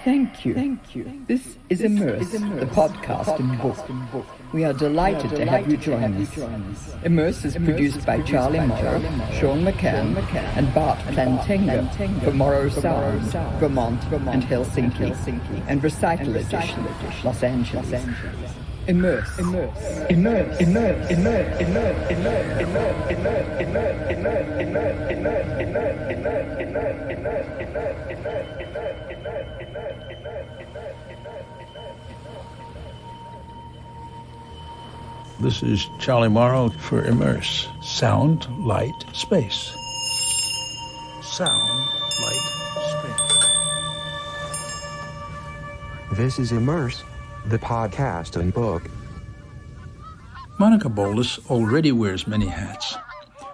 Thank you. This is Immersed, the podcast in book. We are delighted to have you join us. Immersed is produced by Charlie Morrow, Sean McCann, and Bart Plantenga for Morrow Sound, Vermont, and Helsinki, and Recital Edition, Los Angeles. Immersed. This is Charlie Morrow for Immerse. Sound, light, space. Sound, light, space. This is Immerse, the podcast and book. Monica Bolles already wears many hats.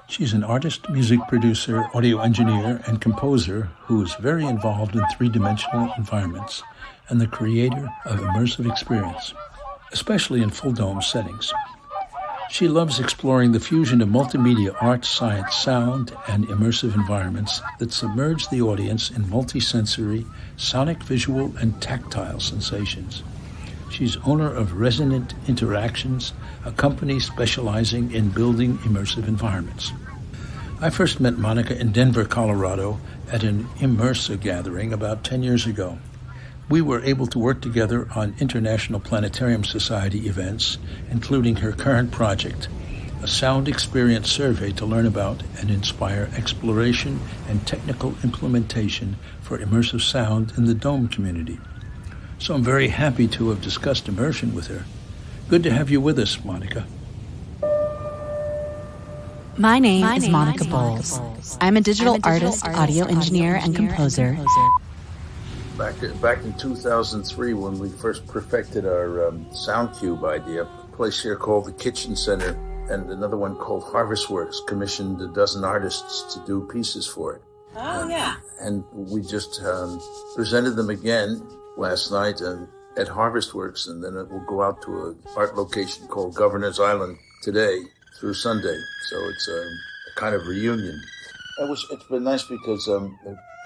She's an artist, music producer, audio engineer, and composer who is very involved in three-dimensional environments and the creator of immersive experience, especially in full dome settings. She loves exploring the fusion of multimedia art, science, sound, and immersive environments that submerge the audience in multisensory, sonic, visual, and tactile sensations. She's owner of Resonant Interactions, a company specializing in building immersive environments. I first met Monica in Denver, Colorado, at an Immersive gathering about 10 years ago. We were able to work together on International Planetarium Society events, including her current project, a sound experience survey to learn about and inspire exploration and technical implementation for immersive sound in the dome community. So I'm very happy to have discussed immersion with her. Good to have you with us, Monica. My name is Monica Bolles. I'm a digital artist, audio engineer, and composer. Back in 2003, when we first perfected our sound cube idea, a place here called the Kitchen Center and another one called Harvest Works commissioned a dozen artists to do pieces for it. And we just presented them again last night at Harvest Works, and then it will go out to an art location called Governor's Island today through Sunday. So it's a kind of reunion. It's been nice because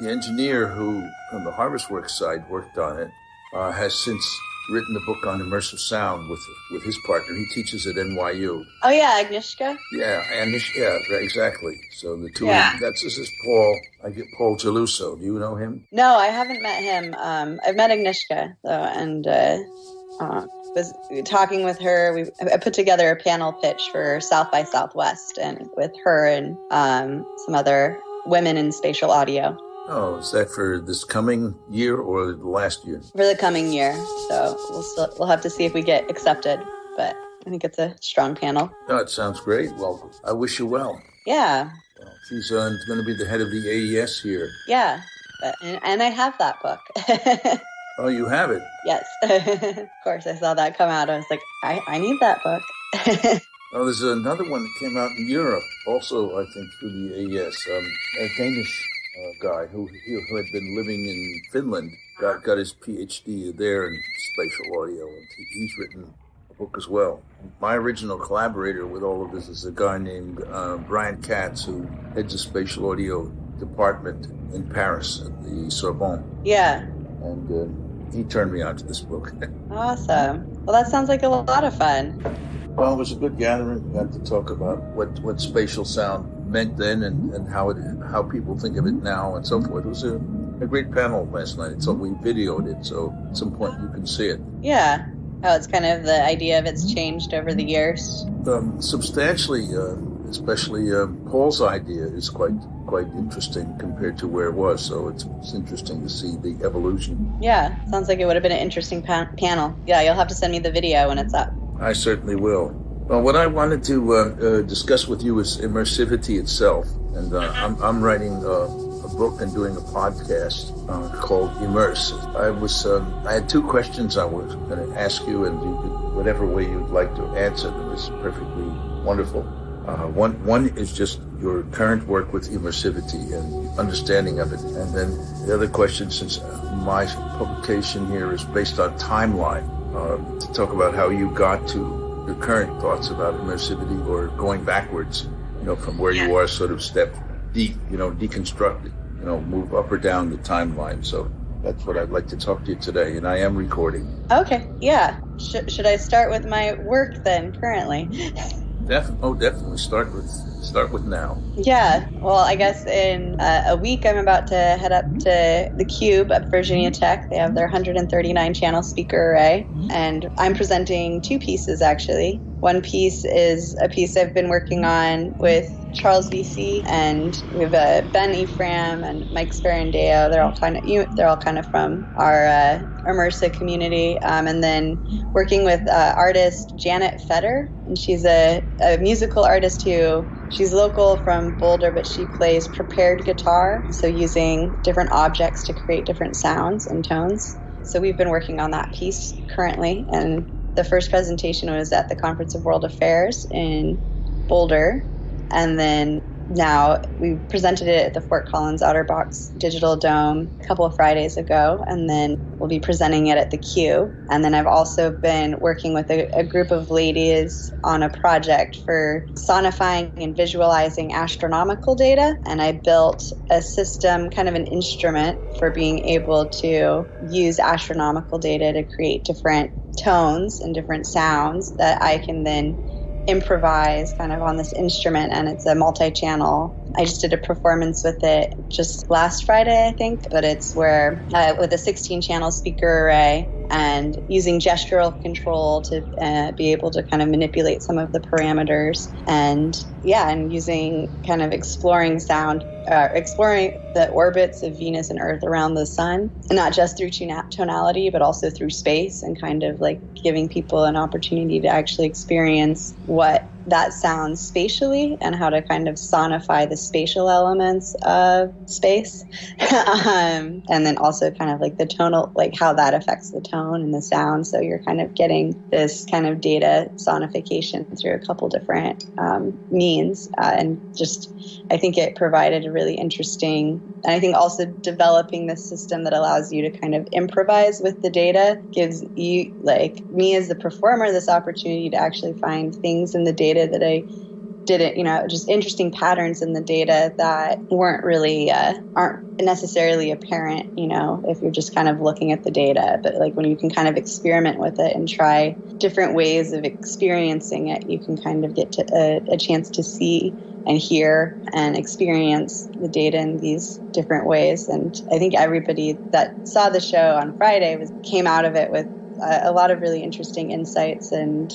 the engineer who, from the Harvest Works side, worked on it, has since written a book on immersive sound with his partner. He teaches at NYU. Oh yeah, Agnieszka? Yeah, right, exactly. So the two of them, this is Paul. I get Paul Geluso. Do you know him? No, I haven't met him. I've met Agnieszka though, and was talking with her. I put together a panel pitch for South by Southwest, and with her and some other women in spatial audio. Oh, is that for this coming year or the last year? For the coming year. So we'll have to see if we get accepted, but I think it's a strong panel. Oh, it sounds great. Well, I wish you well. Yeah. Well, she's going to be the head of the AES here. Yeah, and I have that book. Oh, you have it? Yes. Of course, I saw that come out. I was like, I need that book. Oh, there's another one that came out in Europe, also, I think, through the AES. A Danish guy who had been living in Finland, got his PhD there in spatial audio, and he's written a book as well. My original collaborator with all of this is a guy named Brian Katz, who heads the spatial audio department in Paris at the Sorbonne. Yeah. And he turned me on to this book. Awesome. Well, that sounds like a lot of fun. Well, it was a good gathering. We got to talk about what spatial sound meant then and how people think of it now and so forth. It was a great panel last night. So we videoed it, so at some point you can see it. Yeah. Oh, it's kind of the idea of it's changed over the years. Substantially, especially Paul's idea is quite interesting compared to where it was. So it's interesting to see the evolution. Yeah, sounds like it would have been an interesting panel. Yeah, you'll have to send me the video when it's up. I certainly will. Well, what I wanted to discuss with you is immersivity itself, and I'm writing a book and doing a podcast called Immersed. I had two questions I was going to ask you, and you could, whatever way you'd like to answer them is perfectly wonderful. One is just your current work with immersivity and understanding of it, and then the other question, since my publication here is based on timeline, to talk about how you got to your current thoughts about immersivity, or going backwards, from where you are, sort of step deep, deconstruct it, move up or down the timeline. So that's what I'd like to talk to you today, and I am recording. Okay, yeah. Should I start with my work then, currently? Definitely. Start with now. Yeah, well, I guess in a week I'm about to head up to the Cube at Virginia Tech. They have their 139 channel speaker array, and I'm presenting two pieces actually. One piece is a piece I've been working on with Charles VC, and we have Ben Ephraim and Mike Sperandeo. They're all kind of from our Immersed community, and then working with artist Janet Fetter, and she's a musical artist who she's local from Boulder, but she plays prepared guitar, so using different objects to create different sounds and tones. So we've been working on that piece currently, and the first presentation was at the Conference of World Affairs in Boulder, and then now we presented it at the Fort Collins Outerbox Digital Dome a couple of Fridays ago, and then we'll be presenting it at the Cube. And then I've also been working with a group of ladies on a project for sonifying and visualizing astronomical data, and I built a system, kind of an instrument for being able to use astronomical data to create different tones and different sounds that I can then improvise kind of on this instrument, and it's a multi-channel. I just did a performance with it just last Friday, I think, but it's where with a 16-channel speaker array and using gestural control to be able to kind of manipulate some of the parameters, and using kind of exploring sound, exploring the orbits of Venus and Earth around the sun, and not just through tonality, but also through space, and kind of like giving people an opportunity to actually experience what that sounds spatially and how to kind of sonify the spatial elements of space. And then also kind of like the tonal, like how that affects the tone and the sound. So you're kind of getting this kind of data sonification through a couple different means. And just, I think it provided a really interesting, and I think also developing this system that allows you to kind of improvise with the data gives you, like me as the performer, this opportunity to actually find things in the data that I didn't, just interesting patterns in the data that weren't really, aren't necessarily apparent, if you're just kind of looking at the data. But like when you can kind of experiment with it and try different ways of experiencing it, you can kind of get to a chance to see and hear and experience the data in these different ways. And I think everybody that saw the show on Friday came out of it with a lot of really interesting insights, and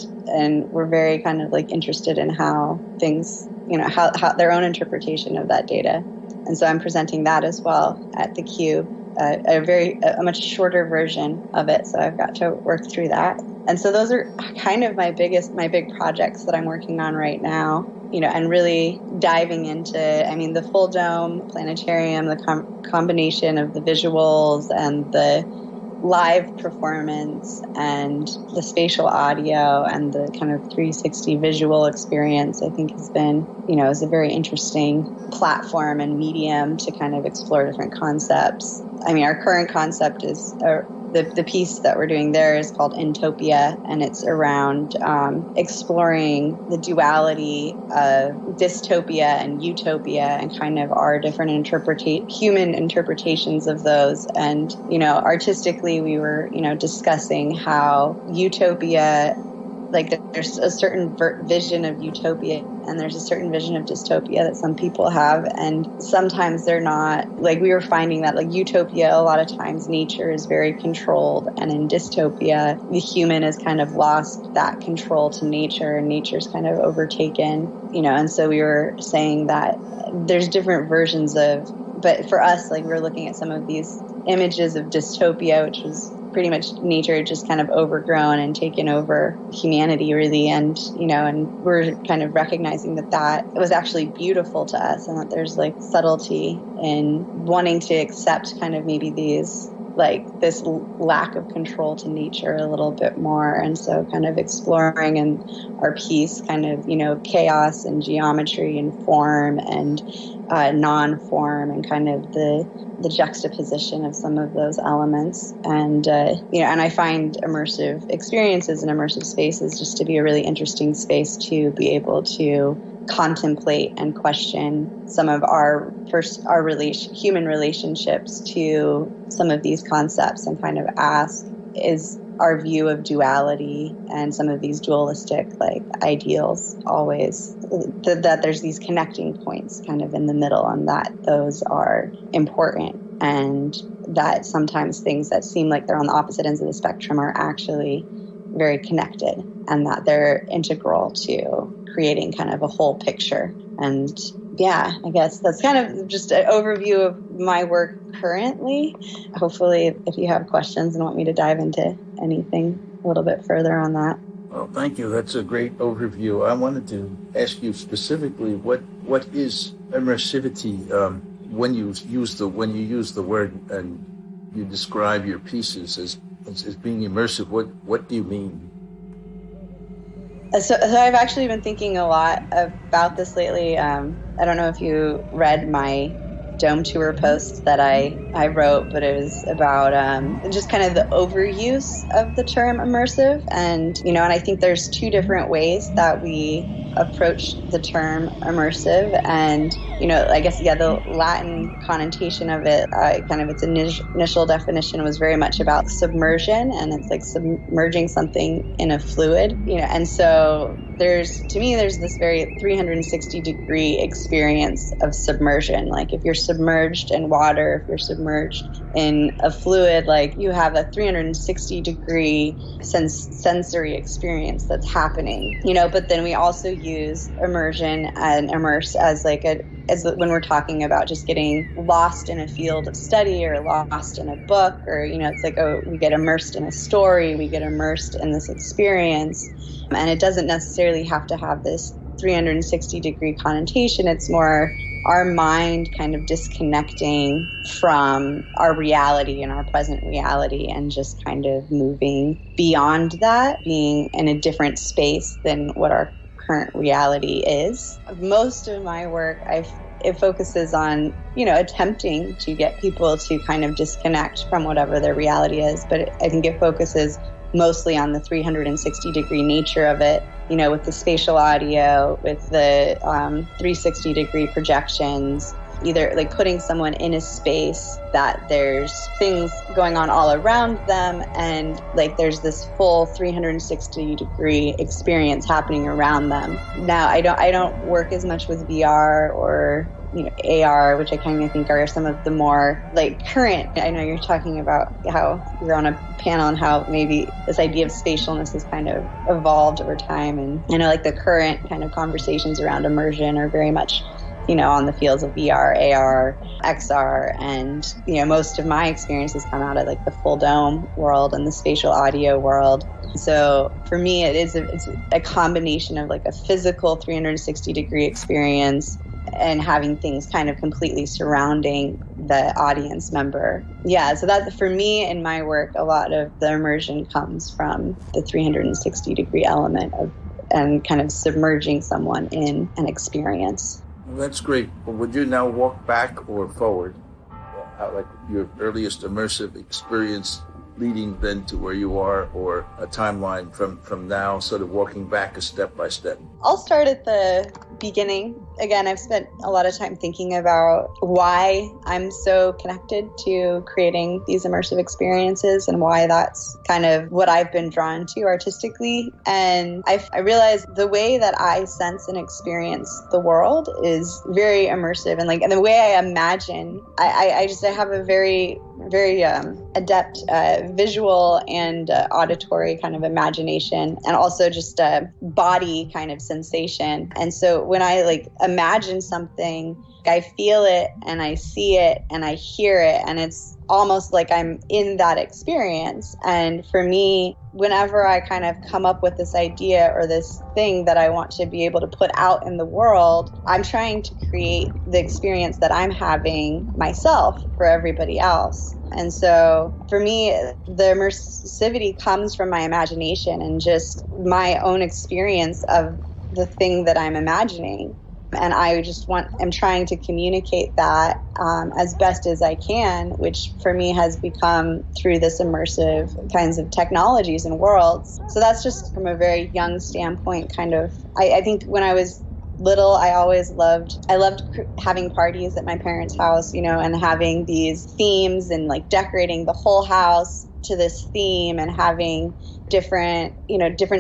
we're very kind of like interested in how things, how their own interpretation of that data. And so I'm presenting that as well at the Cube, a much shorter version of it. So I've got to work through that. And so those are kind of my big projects that I'm working on right now, and really diving into, the full dome planetarium, the combination of the visuals and the live performance and the spatial audio and the kind of 360 visual experience, I think has been, is a very interesting platform and medium to kind of explore different concepts. Our current concept is, the piece that we're doing there is called Intopia, and it's around exploring the duality of dystopia and utopia and kind of our different human interpretations of those. And, artistically, we were, discussing how utopia, like there's a certain vision of utopia and there's a certain vision of dystopia that some people have, and sometimes they're not. Like we were finding that like utopia, a lot of times nature is very controlled, and in dystopia the human has kind of lost that control to nature, and nature's kind of overtaken, and so we were saying that there's different versions of, but for us, like we're looking at some of these images of dystopia, which was pretty much nature just kind of overgrown and taken over humanity, really. And, and we're kind of recognizing that was actually beautiful to us, and that there's like subtlety in wanting to accept kind of maybe these, like this lack of control to nature a little bit more. And so kind of exploring in our piece kind of, chaos and geometry and form and non-form, and kind of the juxtaposition of some of those elements. And, and I find immersive experiences and immersive spaces just to be a really interesting space to be able to contemplate and question some of our human relationships to some of these concepts and kind of ask, is our view of duality and some of these dualistic ideals always that there's these connecting points kind of in the middle, and that those are important, and that sometimes things that seem like they're on the opposite ends of the spectrum are actually very connected, and that they're integral to creating kind of a whole picture. And yeah, I guess that's kind of just an overview of my work currently. Hopefully, if you have questions and want me to dive into anything a little bit further on that. Well, thank you. That's a great overview. I wanted to ask you specifically, what is immersivity? When you use the word and you describe your pieces as being immersive, what do you mean? So I've actually been thinking a lot about this lately. I don't know if you read my Dome Tour post that I wrote, but it was about just kind of the overuse of the term immersive. And I think there's two different ways that we approach the term immersive. And, I guess, the Latin connotation of it, its initial definition was very much about submersion, and it's like submerging something in a fluid, and so there's this very 360-degree experience of submersion. Like if you're submerged in water, if you're submerged in a fluid, like you have a 360-degree sensory experience that's happening, but then we also use immersion and immerse as when we're talking about just getting lost in a field of study or lost in a book, or, it's like, we get immersed in a story, we get immersed in this experience. And it doesn't necessarily have to have this 360-degree connotation. It's more our mind kind of disconnecting from our reality and our present reality and just kind of moving beyond that, being in a different space than what our current reality is. Most of my work, it focuses on, attempting to get people to kind of disconnect from whatever their reality is. But I think it focuses mostly on the 360-degree nature of it, with the spatial audio, with the 360-degree projections, either like putting someone in a space that there's things going on all around them, and like there's this full 360-degree experience happening around them. Now, I don't work as much with VR or AR, which I kind of think are some of the more current. I know you're talking about how you're on a panel and how maybe this idea of spatialness has kind of evolved over time. And I know the current kind of conversations around immersion are very much, on the fields of VR, AR, XR, and, most of my experiences come out of the full dome world and the spatial audio world. So for me, it's a combination of a physical 360-degree experience and having things kind of completely surrounding the audience member. Yeah, so that for me in my work, a lot of the immersion comes from the 360-degree element and kind of submerging someone in an experience. Well, that's great. Well, would you now walk back or forward, your earliest immersive experience leading then to where you are, or a timeline from now, sort of walking back a step by step? I'll start at the beginning. Again, I've spent a lot of time thinking about why I'm so connected to creating these immersive experiences and why that's kind of what I've been drawn to artistically. And I realized the way that I sense and experience the world is very immersive, and the way I imagine, I have a very, very adept visual and auditory kind of imagination, and also just a body kind of sensation. And so when I imagine something, I feel it and I see it and I hear it, and it's almost like I'm in that experience. And for me, whenever I kind of come up with this idea or this thing that I want to be able to put out in the world, I'm trying to create the experience that I'm having myself for everybody else. And so for me, the immersivity comes from my imagination and just my own experience of the thing that I'm imagining. And I'm trying to communicate that as best as I can, which for me has become through this immersive kinds of technologies and worlds. So that's just from a very young standpoint, kind of, I think when I was little, I loved having parties at my parents' house, and having these themes and like decorating the whole house to this theme and having different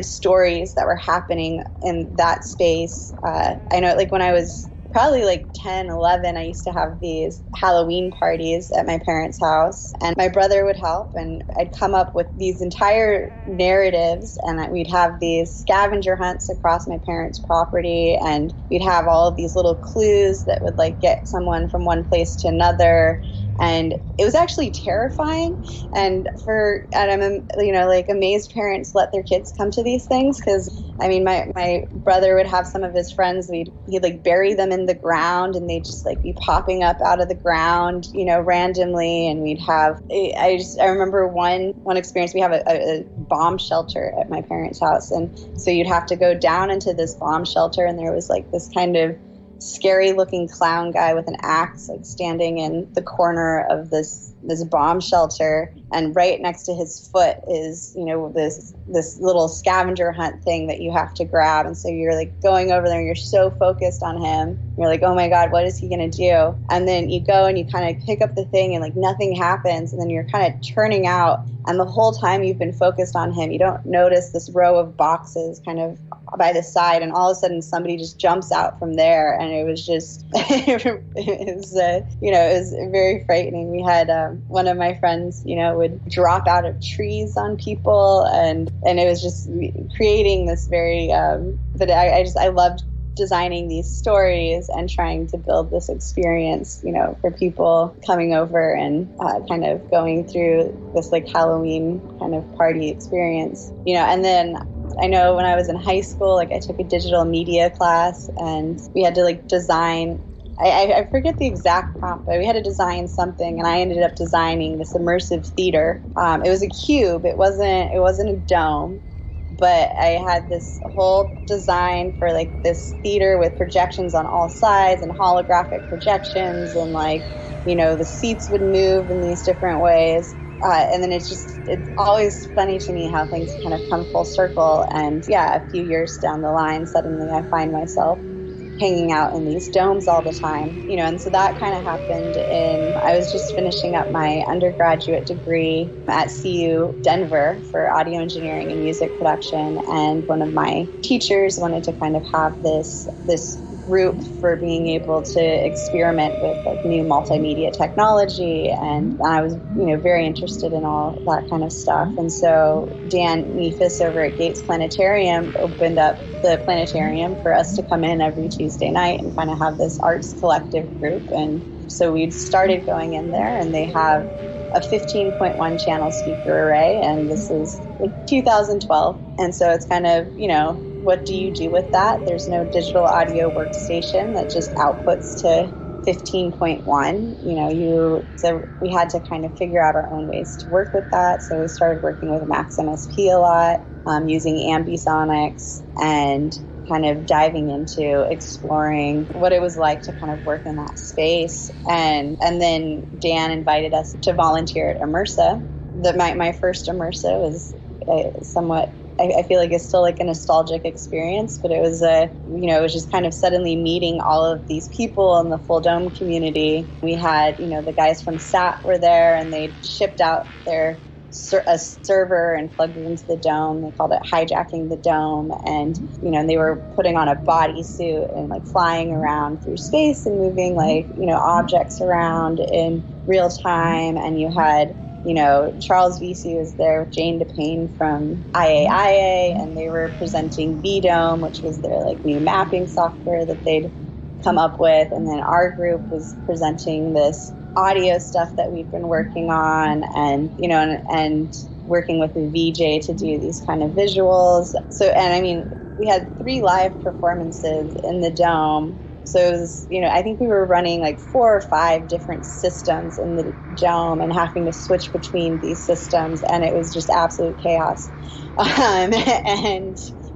stories that were happening in that space. I know, like when I was probably like 10, 11, I used to have these Halloween parties at my parents' house, and my brother would help, and I'd come up with these entire narratives, and we'd have these scavenger hunts across my parents' property, and we'd have all of these little clues that would like get someone from one place to another. And it was actually terrifying. And I'm, like amazed parents let their kids come to these things. Cause I mean, my brother would have some of his friends, he'd like bury them in the ground, and they'd just like be popping up out of the ground, randomly. And we'd have, I remember one experience, we have a bomb shelter at my parents' house. And so you'd have to go down into this bomb shelter, and there was like this kind of scary looking clown guy with an axe like standing in the corner of this bomb shelter, and right next to his foot is this little scavenger hunt thing that you have to grab. And so you're like going over there, and you're so focused on him, you're like, oh my god, what is he gonna do? And then you go and you kind of pick up the thing, and like nothing happens, and then you're kind of turning out, and the whole time you've been focused on him, you don't notice this row of boxes kind of by the side, and all of a sudden somebody just jumps out from there. And it was just it was very frightening. We had one of my friends would drop out of trees on people, and it was just creating this very but I loved designing these stories and trying to build this experience, for people coming over and kind of going through this like Halloween kind of party experience, and then I know when I was in high school, like I took a digital media class, and we had to like design, I forget the exact prompt, but we had to design something, and I ended up designing this immersive theater. It was a cube. It wasn't a dome, but I had this whole design for like this theater with projections on all sides and holographic projections, and like, the seats would move in these different ways. And then it's always funny to me how things kind of come full circle. And yeah, a few years down the line, suddenly I find myself hanging out in these domes all the time, and so that kind of happened I was just finishing up my undergraduate degree at CU Denver for audio engineering and music production. And one of my teachers wanted to kind of have this group for being able to experiment with like new multimedia technology, and I was very interested in all that kind of stuff. And so Dan Neefus over at Gates Planetarium opened up the planetarium for us to come in every Tuesday night and kind of have this arts collective group. And so we started going in there, and they have a 15.1 channel speaker array, and this is like 2012. And so it's kind of, what do you do with that? There's no digital audio workstation that just outputs to 15.1. So we had to kind of figure out our own ways to work with that. So we started working with Max MSP a lot, using ambisonics, and kind of diving into exploring what it was like to kind of work in that space. And then Dan invited us to volunteer at Immersed. My first Immersed was somewhat, I feel like it's still like a nostalgic experience, but it was it was just kind of suddenly meeting all of these people in the Full Dome community. We had, the guys from SAT were there, and they shipped out a server and plugged it into the dome. They called it hijacking the dome. And, and they were putting on a bodysuit and like flying around through space and moving like, objects around in real time. And you had, Charles Vesey was there with Jane DePayne from IAIA, and they were presenting VDome, which was their like new mapping software that they'd come up with. And then our group was presenting this audio stuff that we've been working on, and and working with the VJ to do these kind of visuals. So, and I mean, we had 3 live performances in the dome. So it was, I think we were running like 4 or 5 different systems in the dome and having to switch between these systems, and it was just absolute chaos.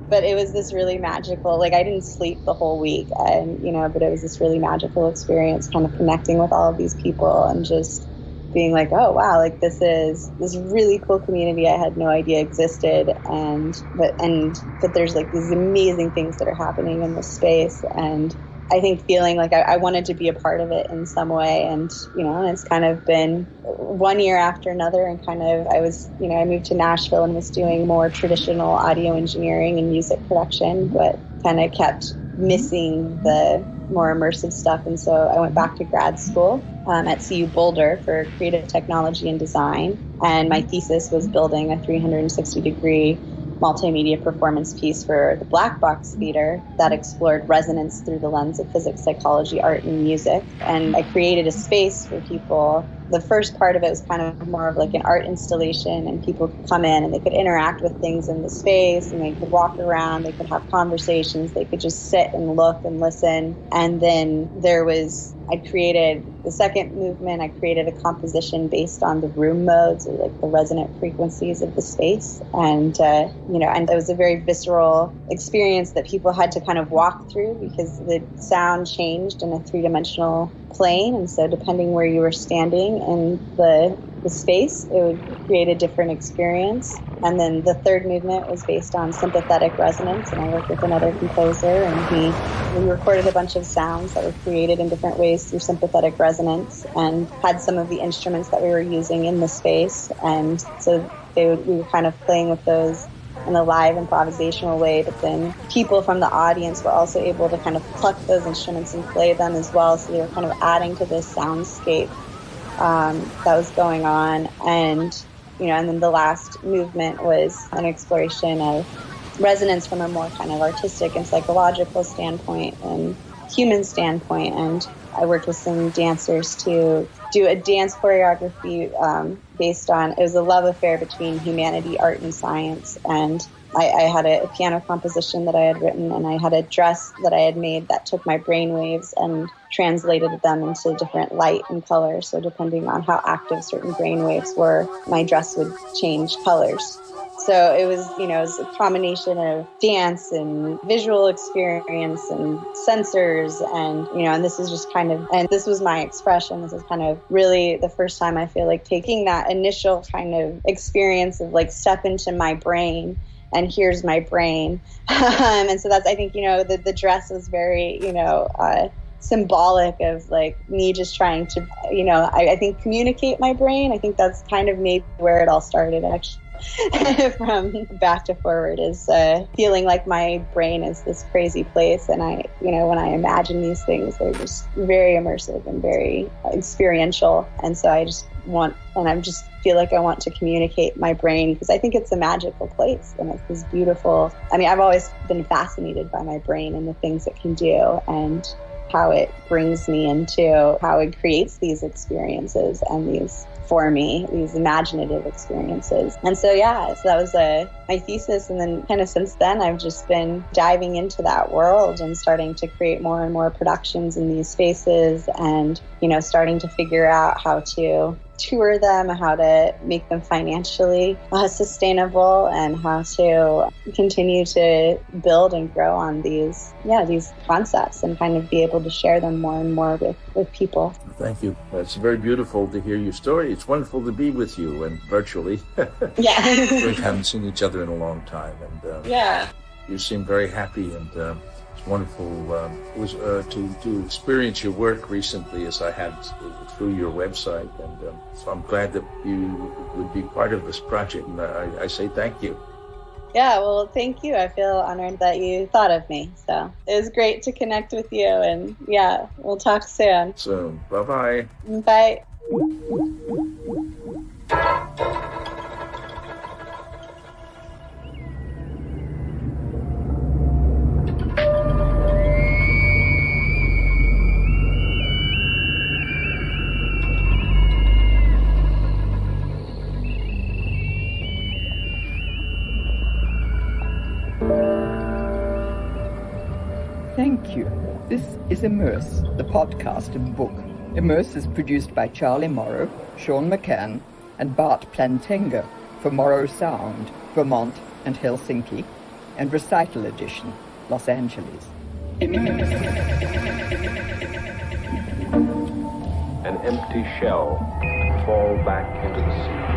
But it was this really magical, like I didn't sleep the whole week, and but it was this really magical experience, kind of connecting with all of these people and just being like, oh wow, like this is this really cool community I had no idea existed, but there's like these amazing things that are happening in this space, and I think feeling like I wanted to be a part of it in some way. And, it's kind of been one year after another, and kind of I moved to Nashville and was doing more traditional audio engineering and music production, but kind of kept missing the more immersive stuff. And so I went back to grad school at CU Boulder for creative technology and design. And my thesis was building a 360-degree multimedia performance piece for the Black Box Theater that explored resonance through the lens of physics, psychology, art, and music. And I created a space for people. The first part of it was kind of more of like an art installation, and people could come in and they could interact with things in the space, and they could walk around, they could have conversations, they could just sit and look and listen. And then I created the second movement. I created a composition based on the room modes, or like the resonant frequencies of the space. And, and it was a very visceral experience that people had to kind of walk through, because the sound changed in a three-dimensional plane. And so depending where you were standing in the space, it would create a different experience. And then the third movement was based on sympathetic resonance, and I worked with another composer, and we recorded a bunch of sounds that were created in different ways through sympathetic resonance, and had some of the instruments that we were using in the space. And so we were kind of playing with those in a live improvisational way, but then people from the audience were also able to kind of pluck those instruments and play them as well. So they were kind of adding to this soundscape that was going on. And then the last movement was an exploration of resonance from a more kind of artistic and psychological standpoint and human standpoint. And I worked with some dancers to do a dance choreography based on, it was a love affair between humanity, art, and science. And I had a piano composition that I had written, and I had a dress that I had made that took my brain waves and translated them into different light and color. So depending on how active certain brain waves were, my dress would change colors. So it was, it was a combination of dance and visual experience and sensors, and this is just kind of, and this was my expression. This is kind of really the first time I feel like taking that initial kind of experience of like step into my brain, and here's my brain. And so that's, I think, the dress is very, symbolic of like me just trying to, I think communicate my brain. I think that's kind of maybe where it all started, actually. From back to forward is feeling like my brain is this crazy place, and I, when I imagine these things, they're just very immersive and very experiential. And so I just feel like I want to communicate my brain, because I think it's a magical place, and it's this beautiful, I've always been fascinated by my brain and the things it can do, and how it brings me into how it creates these experiences and these imaginative experiences. And so, so that was my thesis. And then kind of since then, I've just been diving into that world and starting to create more and more productions in these spaces, and, starting to figure out how to tour them, how to make them financially sustainable, and how to continue to build and grow on these concepts, and kind of be able to share them more and more with people. Thank you. It's very beautiful to hear your story. It's wonderful to be with you, and virtually. Yeah. We haven't seen each other in a long time, and you seem very happy, and it's wonderful. It was to experience your work recently, as I had through your website, and so I'm glad that you would be part of this project, and I say thank you. Yeah, well, thank you. I feel honored that you thought of me. So it was great to connect with you, and we'll talk soon. Soon. Bye-bye. Bye. Thank you. This is Immersed, the podcast and book. Immersed is produced by Charlie Morrow, Sean McCann, and Bart Plantenga for Morrow Sound, Vermont and Helsinki, and Recital Edition, Los Angeles. An empty shell. fall back into the sea.